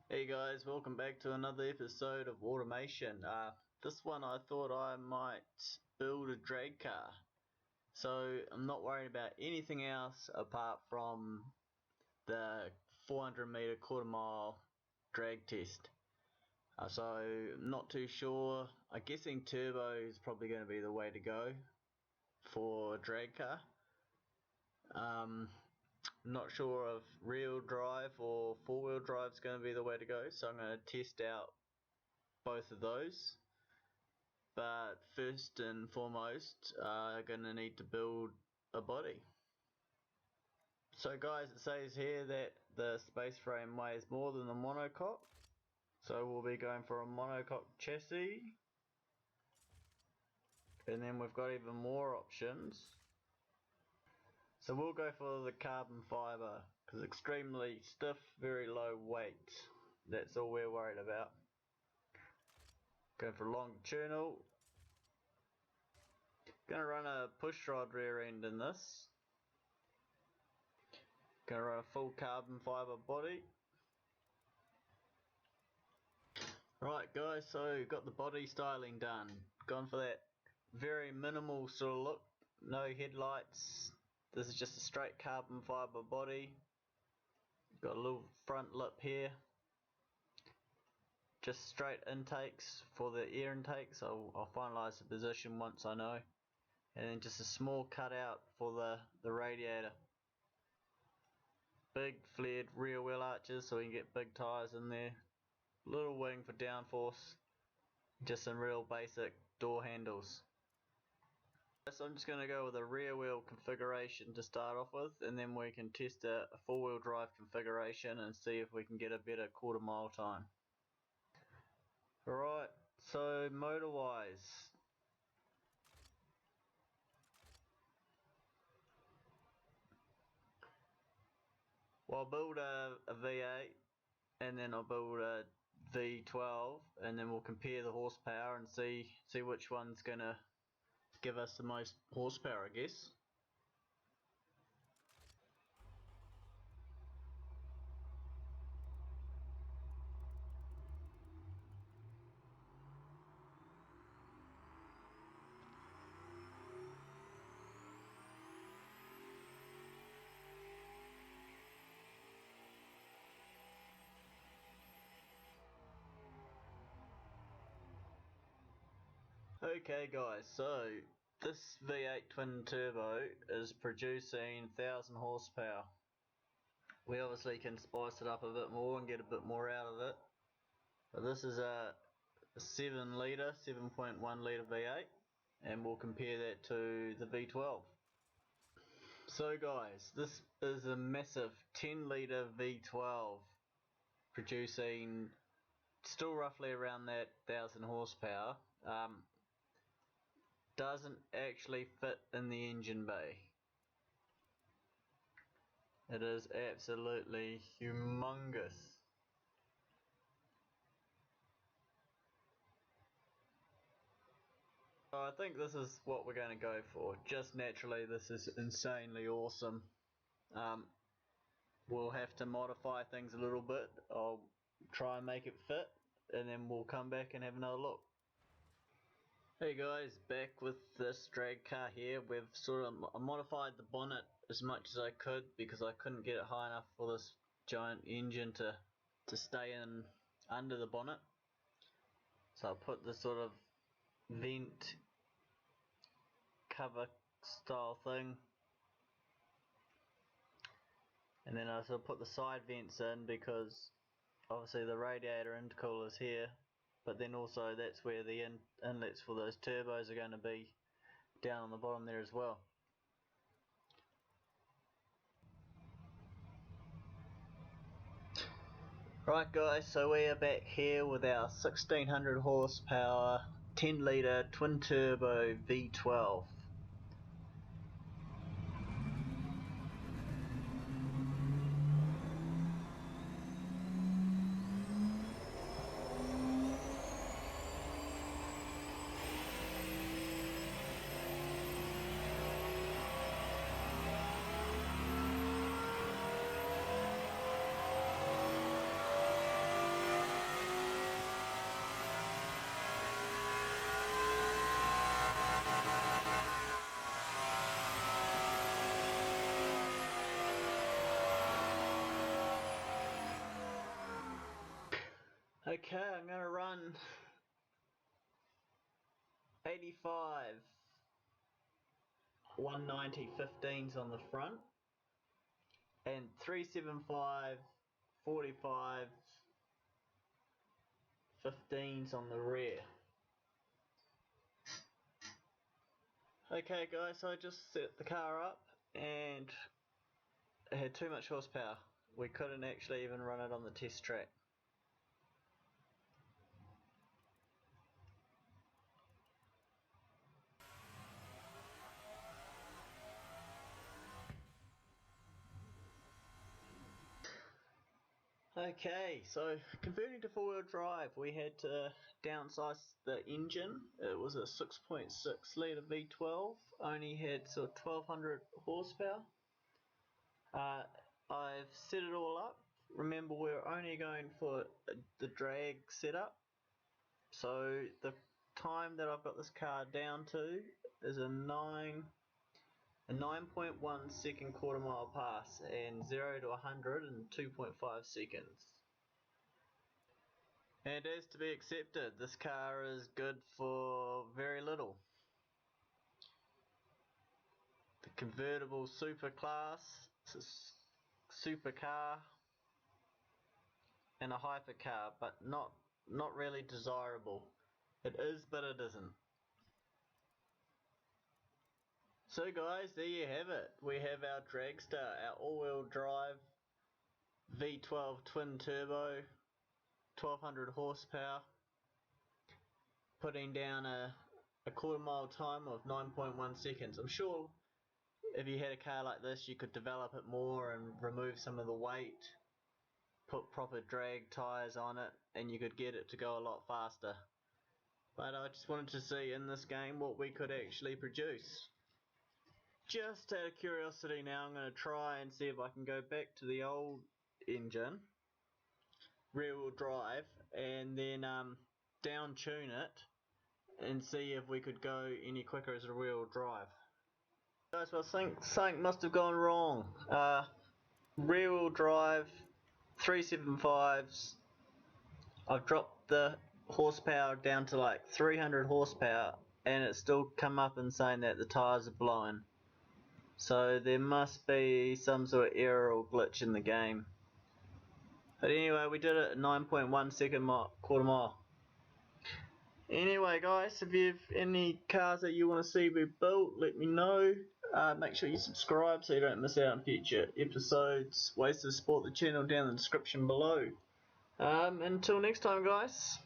Hey guys, welcome back to another episode of Automation. This one I thought I might build a drag car. So I'm not worried about anything else apart from the 400 meter quarter mile drag test. So I'm not too sure. I'm guessing turbo is probably going to be the way to go for a drag car. I'm not sure if rear drive or four wheel drive is going to be the way to go, so I'm going to test out both of those. But first and foremost, I'm going to need to build a body. So guys, it says here that the space frame weighs more than the monocoque, so we'll be going for a monocoque chassis. And then we've got even more options. So we'll go for the carbon fibre, because extremely stiff, very low weight. That's all we're worried about. Going for longitudinal. Gonna run a push rod rear end in this. Gonna run a full carbon fibre body. Right guys, so got the body styling done. Gone for that very minimal sort of look. No headlights. This is just a straight carbon fibre body. Got a little front lip here. Just straight intakes for the air intakes. I'll finalise the position once I know. And then just a small cutout for the radiator. Big flared rear wheel arches so we can get big tyres in there. Little wing for downforce. Just some real basic door handles. So I'm just going to go with a rear wheel configuration to start off with, and then we can test a four wheel drive configuration and see if we can get a better quarter mile time. Alright, so motor wise, well, I'll build a V8 and then I'll build a V12, and then we'll compare the horsepower and see which one's going to give us the most horsepower, I guess. Okay guys, so this V8 twin turbo is producing 1000 horsepower. We obviously can spice it up a bit more and get a bit more out of it. But this is a 7 litre, 7.1 litre V8, and we'll compare that to the V12. So guys, this is a massive 10 litre V12 producing still roughly around that 1000 horsepower. Doesn't actually fit in the engine bay. It is absolutely humongous. So I think this is what we're going to go for. Just naturally, this is insanely awesome. We'll have to modify things a little bit. I'll try and make it fit, and then we'll come back and have another look. Hey guys, back with this drag car here. We've sort of modified the bonnet as much as I could because I couldn't get it high enough for this giant engine to stay in under the bonnet. So I put this sort of vent cover style thing, and then I sort of put the side vents in because obviously the radiator intercooler is here, but then also that's where the inlets for those turbos are going to be, down on the bottom there as well. Right guys, so we are back here with our 1600 horsepower 10 litre twin turbo V12. Okay, I'm going to run 85 190 15s on the front and 375 45 15s on the rear. Okay guys, so I just set the car up and it had too much horsepower. We couldn't actually even run it on the test track. Okay, so converting to four-wheel drive, we had to downsize the engine. It was a 6.6 litre V12, only had sort of 1200 horsepower. I've set it all up. Remember, we're only going for the drag setup. So the time that I've got this car down to is a 9.1 second quarter mile pass and 0 to 100 in 2.5 seconds. And it is to be accepted, this car is good for very little. The convertible super class, supercar, and a hypercar, but not really desirable. It is, but it isn't. So guys, there you have it. We have our dragster, our all-wheel drive V12 twin turbo, 1200 horsepower, putting down a quarter mile time of 9.1 seconds. I'm sure if you had a car like this, you could develop it more and remove some of the weight, put proper drag tyres on it, and you could get it to go a lot faster. But I just wanted to see in this game what we could actually produce. Just out of curiosity now, I'm going to try and see if I can go back to the old engine, rear wheel drive, and then down tune it and see if we could go any quicker as a rear wheel drive. Guys, well, something must have gone wrong. Rear wheel drive, 375s. I've dropped the horsepower down to like 300 horsepower and it's still come up and saying that the tyres are blowing. So there must be some sort of error or glitch in the game. But anyway, we did it at 9.1 second quarter mile. Anyway guys, if you have any cars that you want to see me built, let me know. Make sure you subscribe so you don't miss out on future episodes. Ways to support the channel down in the description below. Until next time guys.